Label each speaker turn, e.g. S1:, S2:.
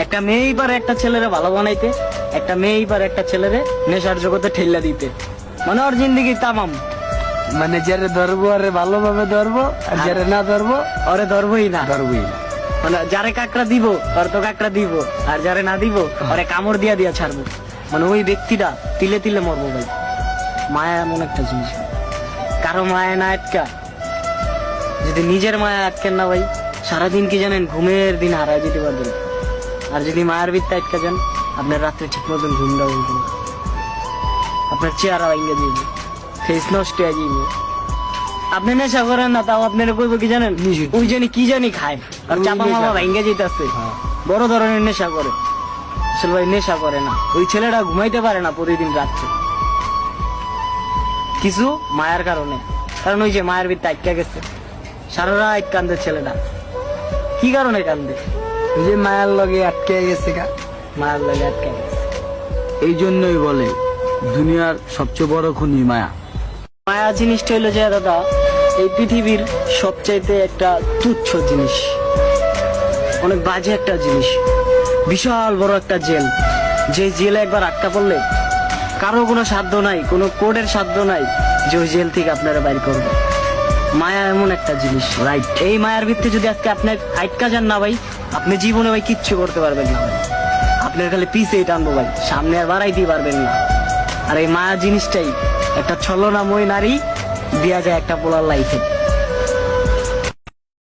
S1: একটা মেয়েই পারে একটা ছেলেরে ভালো বানাইতে, একটা মেয়েই পারে একটা ছেলেরে নেশার জগতে ঠেল্লা দিতে। মানে ওর জিন্দগি তামাম।
S2: মানে যারা ধরবো আরে ভালোভাবে ধরবো, আর যারা না ধরবো
S1: ওরে ধরবই না।
S2: ধরবোই না।
S1: মানে যারে কাকড়া দিব ওর তো কাকড়া দিব, আর যারে না দিব ওরে কামড় দিয়া দিয়া ছাড়বো। মানে ওই ব্যক্তিটা তিলে তিলে মরবো ভাই। মায়া এমন একটা জিনিস, কারো মায়া না আটকা, যদি নিজের মায়া আটকেন না ভাই, সারাদিন কি জানেন ঘুমের দিন হারায় যেতে পারবেন। আর যদি মায়ের বৃত্তে আটকা যান, আপনার রাত্রে ঠিক মতন ঘুমটা উঠবে না, আপনার চেহারা ভেঙে যাবে, ফেস নষ্ট হয়ে যাবে। আপনি নেশা করেন না, তাও আপনারা কইব কি জানেন, ওই জানি কি জানি খায় আর চাপা মামা ভেঙে যেতেছে, বড় ধরনের নেশা করে। আসলে ভাই নেশা করে না, ওই ছেলেটা ঘুমাইতে পারে না প্রতিদিন রাত্রে, কিছু মায়ের কারণে। কারণ ওই যে মায়ের ভিতরে আটকা গেছে, সারা রাত কান্দে ছেলেটা। কি কারণে কান্দে?
S2: ওই যে মায়ার লগে আটকে গেছে গা,
S1: মায়ের লাগে আটকা গেছে।
S2: এই জন্যই বলে দুনিয়ার সবচেয়ে বড় খুনি মায়া।
S1: মায়া জিনিসটা হইলো যে দাদা, এই পৃথিবীর সবচাইতে একটা তুচ্ছ জিনিস, অনেক বাজে একটা জিনিস, বিশাল বড় একটা জেল। যে জেলে একবার আটকা পড়লে কারো কোনো সাধ্য নাই, কোনো কোর্টের সাধ্য নাই যে ওই জেল থেকে আপনারা বাইর করবে। মায়া এমন একটা জিনিস, রাইট? এই মায়ার ভিত্তি যদি আজকে আপনি আটকা যান না ভাই, আপনি জীবনে ভাই কিচ্ছু করতে পারবেন না ভাই। আপনার খালি পিছিয়ে টানবো ভাই, সামনে আর বাড়াইতেই পারবেন না। আর এই মায়া জিনিসটাই একটা ছলনাময় নারী দিয়া যায় একটা পোলার লাইফে।